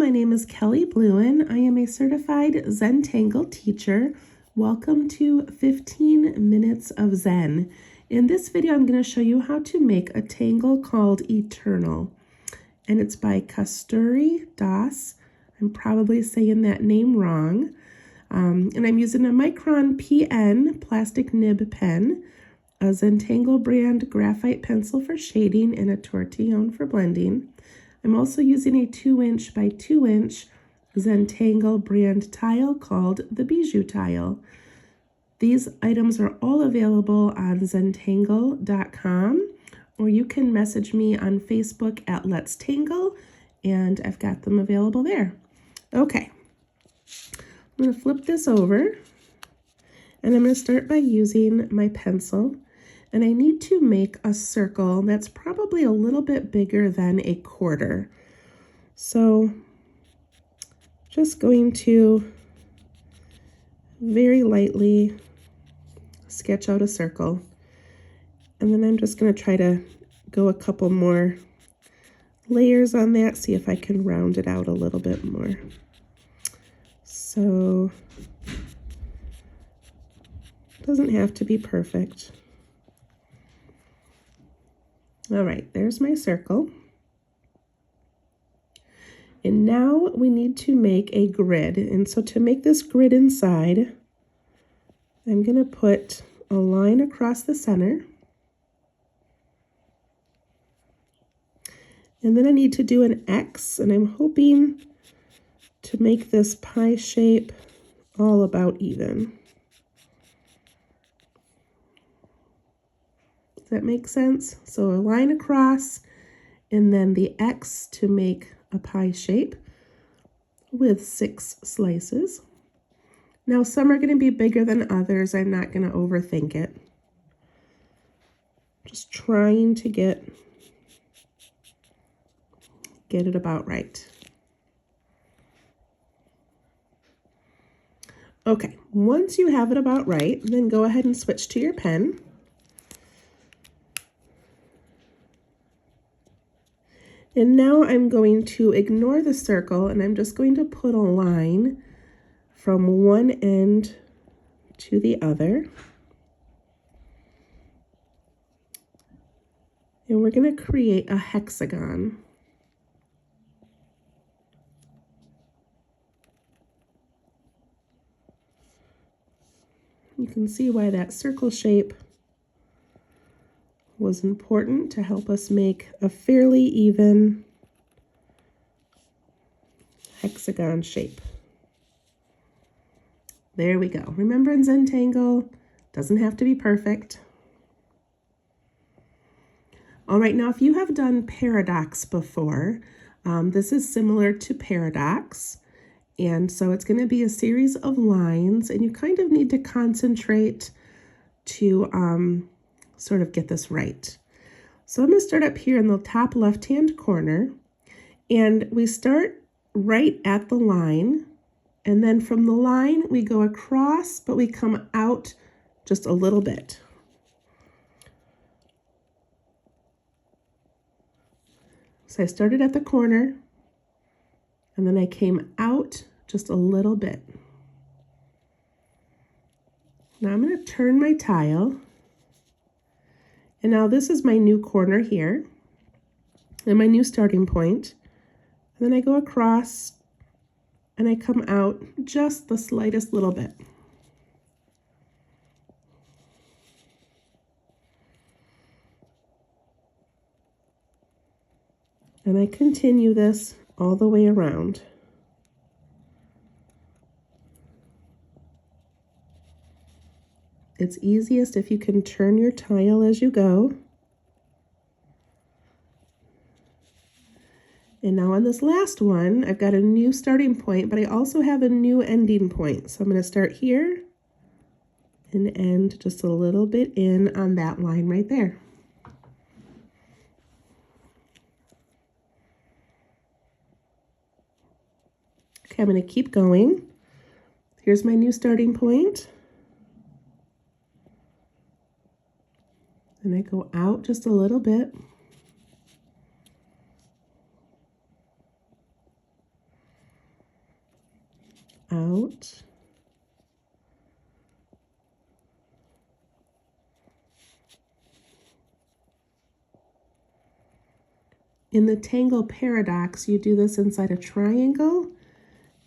my name is Kelly Bluen. I am a certified Zentangle teacher. Welcome to 15 Minutes of Zen. In this video, I'm going to show you how to make a tangle called Eternal. And it's by Kasturi Das. I'm probably saying that name wrong. And I'm using a Micron PN plastic nib pen, a Zentangle brand graphite pencil for shading, and a tortillion for blending. I'm also using a 2" by 2" Zentangle brand tile called the Bijou tile. These items are all available on Zentangle.com, or you can message me on Facebook at Let's Tangle, and I've got them available there. Okay, I'm going to flip this over, and I'm going to start by using my pencil. And I need to make a circle that's probably a little bit bigger than a quarter. So just going to very lightly sketch out a circle. And then I'm just going to try to go a couple more layers on that, see if I can round it out a little bit more. So it doesn't have to be perfect. All right, there's my circle. And now we need to make a grid. And so to make this grid inside, I'm going to put a line across the center. And then I need to do an X, and I'm hoping to make this pie shape all about even. That makes sense? So a line across and then the X to make a pie shape with 6 slices. Now some are going to be bigger than others. I'm not going to overthink it. Just trying to get it about right. Okay, once you have it about right, then go ahead and switch to your pen. And now I'm going to ignore the circle, and I'm just going to put a line from one end to the other. And we're going to create a hexagon. You can see why that circle shape was important to help us make a fairly even hexagon shape. There we go. Remember, in Zentangle, doesn't have to be perfect. All right, now if you have done paradox before, this is similar to paradox. And so it's going to be a series of lines, and you kind of need to concentrate to sort of get this right. So I'm going to start up here in the top left-hand corner, and we start right at the line, and then from the line we go across, but we come out just a little bit. So I started at the corner, and then I came out just a little bit. Now I'm going to turn my tile. And now this is my new corner here and my new starting point. And then I go across and I come out just the slightest little bit. And I continue this all the way around. It's easiest if you can turn your tile as you go. And now on this last one, I've got a new starting point, but I also have a new ending point. So I'm going to start here and end just a little bit in on that line right there. Okay, I'm going to keep going. Here's my new starting point. And I go out just a little bit. out. In the tangle paradox, you do this inside a triangle,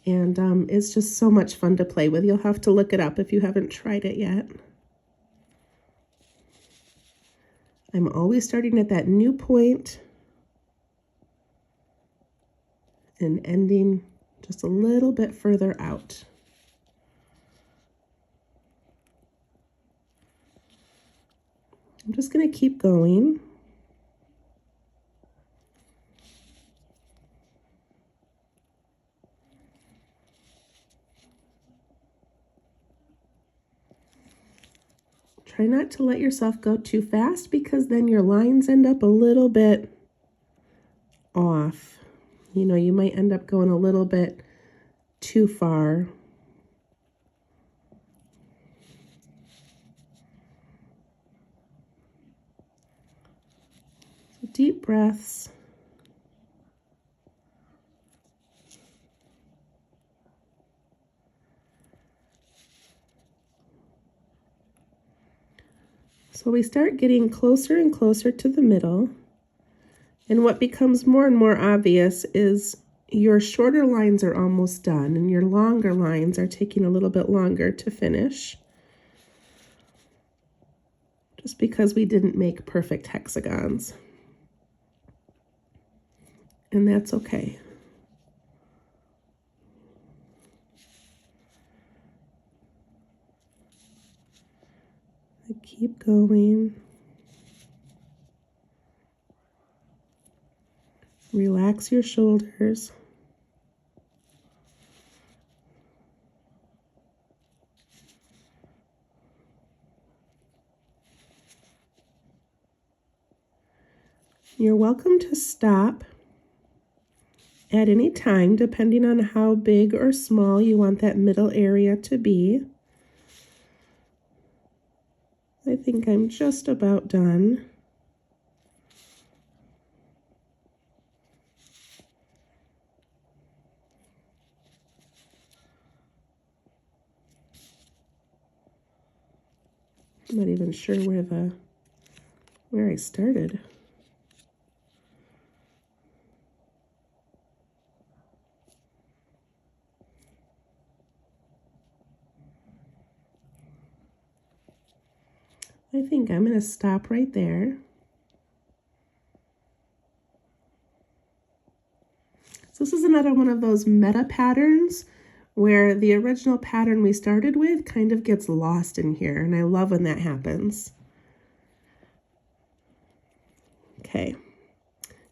and it's just so much fun to play with. You'll have to look it up if you haven't tried it yet. I'm always starting at that new point and ending just a little bit further out. I'm just going to keep going. Try not to let yourself go too fast because then your lines end up a little bit off. You know, you might end up going a little bit too far. So deep breaths. So we start getting closer and closer to the middle. And what becomes more and more obvious is your shorter lines are almost done and your longer lines are taking a little bit longer to finish. Just because we didn't make perfect hexagons. And that's okay. Keep going. Relax your shoulders. You're welcome to stop at any time, depending on how big or small you want that middle area to be. I think I'm just about done. I'm not even sure where I started. I think I'm going to stop right there. So this is another one of those meta patterns where the original pattern we started with kind of gets lost in here, and I love when that happens. Okay,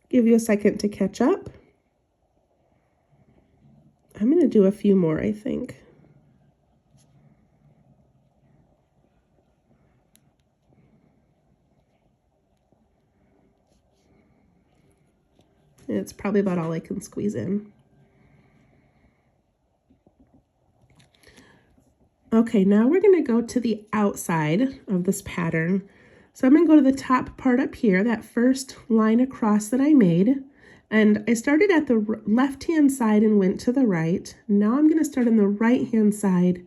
give you a second to catch up. I'm going to do a few more, I think. It's probably about all I can squeeze in. Okay, now we're going to go to the outside of this pattern. So I'm going to go to the top part up here, that first line across that I made. And I started at the left-hand side and went to the right. Now I'm going to start on the right-hand side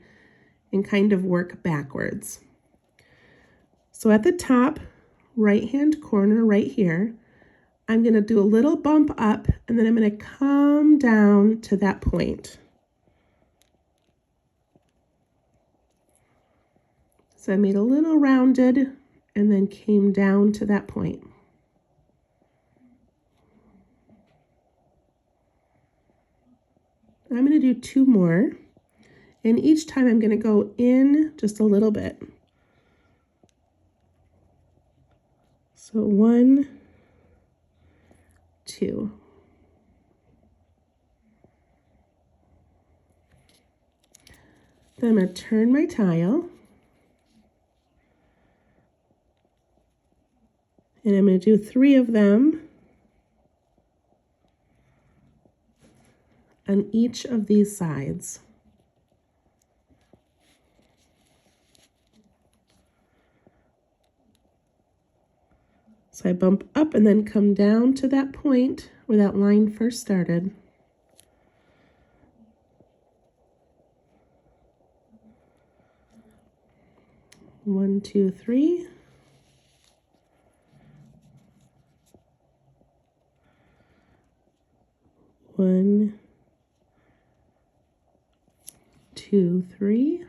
and kind of work backwards. So at the top right-hand corner right here, I'm going to do a little bump up, and then I'm going to come down to that point. So I made a little rounded and then came down to that point. I'm going to do two more, and each time I'm going to go in just a little bit. So 1, 2. Then I'm going to turn my tile. And I'm going to do 3 of them on each of these sides. So I bump up and then come down to that point where that line first started. 1, 2, 3. One, 2, 3.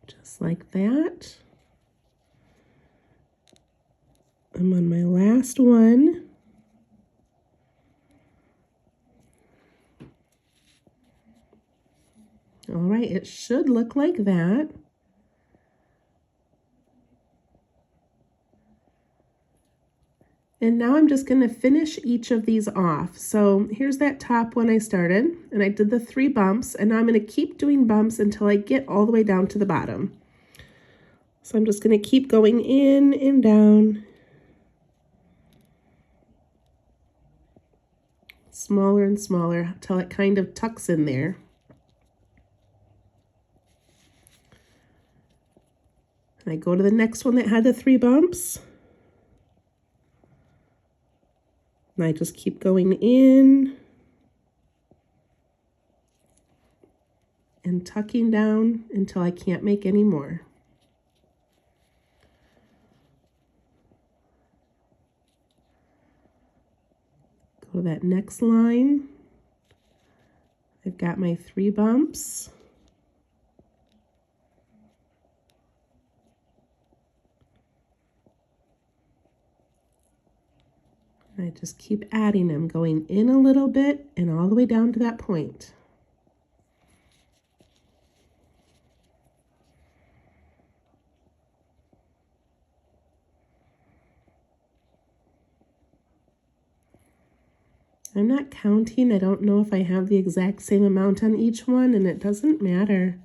Just like that. I'm on my last one. All right, it should look like that. And now I'm just going to finish each of these off. So here's that top one I started, and I did the 3 bumps, and now I'm going to keep doing bumps until I get all the way down to the bottom. So I'm just going to keep going in and down. Smaller and smaller until it kind of tucks in there. And I go to the next one that had the 3 bumps. And I just keep going in and tucking down until I can't make any more. Go to that next line. I've got my 3 bumps. I just keep adding them, going in a little bit and all the way down to that point. I'm not counting. I don't know if I have the exact same amount on each one, and it doesn't matter.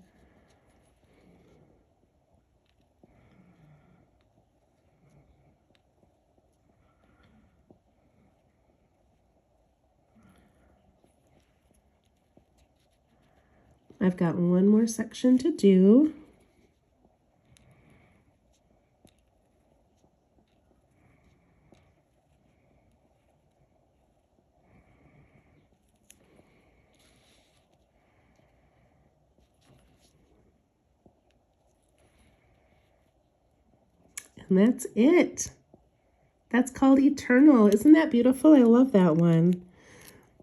I've got one more section to do. And that's it. That's called Eternal. Isn't that beautiful? I love that one.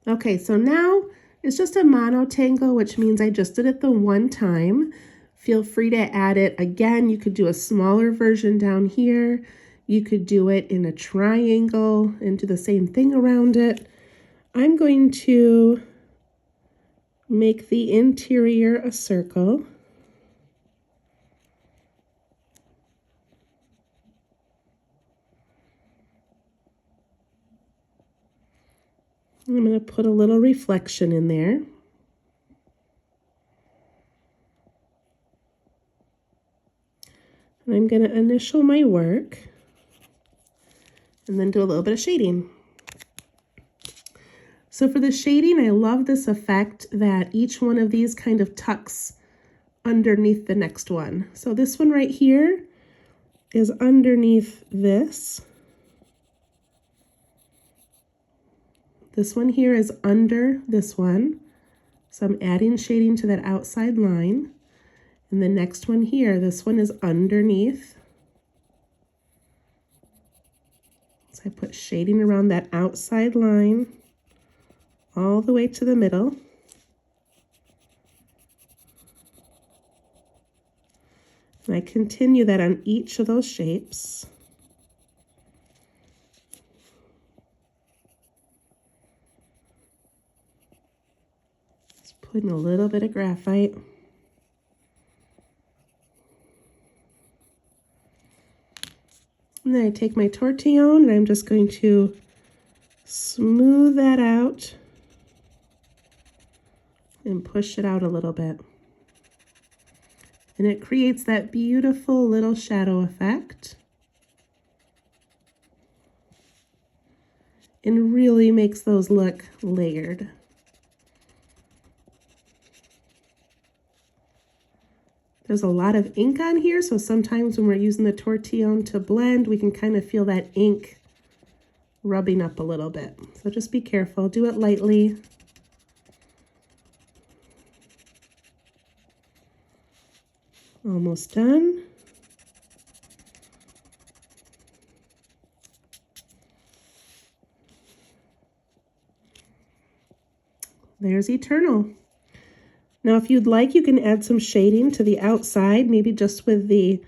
Okay, so now it's just a mono tangle, which means I just did it the one time. Feel free to add it again. You could do a smaller version down here. You could do it in a triangle and do the same thing around it. I'm going to make the interior a circle. I'm going to put a little reflection in there. And I'm going to initial my work and then do a little bit of shading. So for the shading, I love this effect that each one of these kind of tucks underneath the next one. So this one right here is underneath this. This one here is under this one. So I'm adding shading to that outside line. And the next one here, this one is underneath. So I put shading around that outside line all the way to the middle. And I continue that on each of those shapes. Just putting a little bit of graphite. And then I take my tortillion and I'm just going to smooth that out and push it out a little bit. And it creates that beautiful little shadow effect. And really makes those look layered. There's a lot of ink on here, so sometimes when we're using the tortillion to blend, we can kind of feel that ink rubbing up a little bit. So just be careful, do it lightly. Almost done. There's Eternal. Now, if you'd like, you can add some shading to the outside, maybe just with the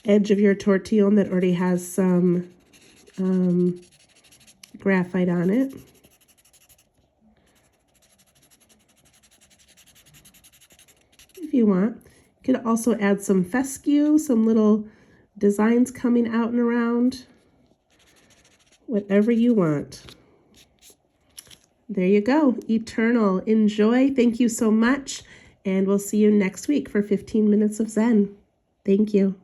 edge of your tortillion that already has some graphite on it. If you want. You could also add some fescue, some little designs coming out and around. Whatever you want. There you go, Eternal. Enjoy. Thank you so much. And we'll see you next week for 15 Minutes of Zen. Thank you.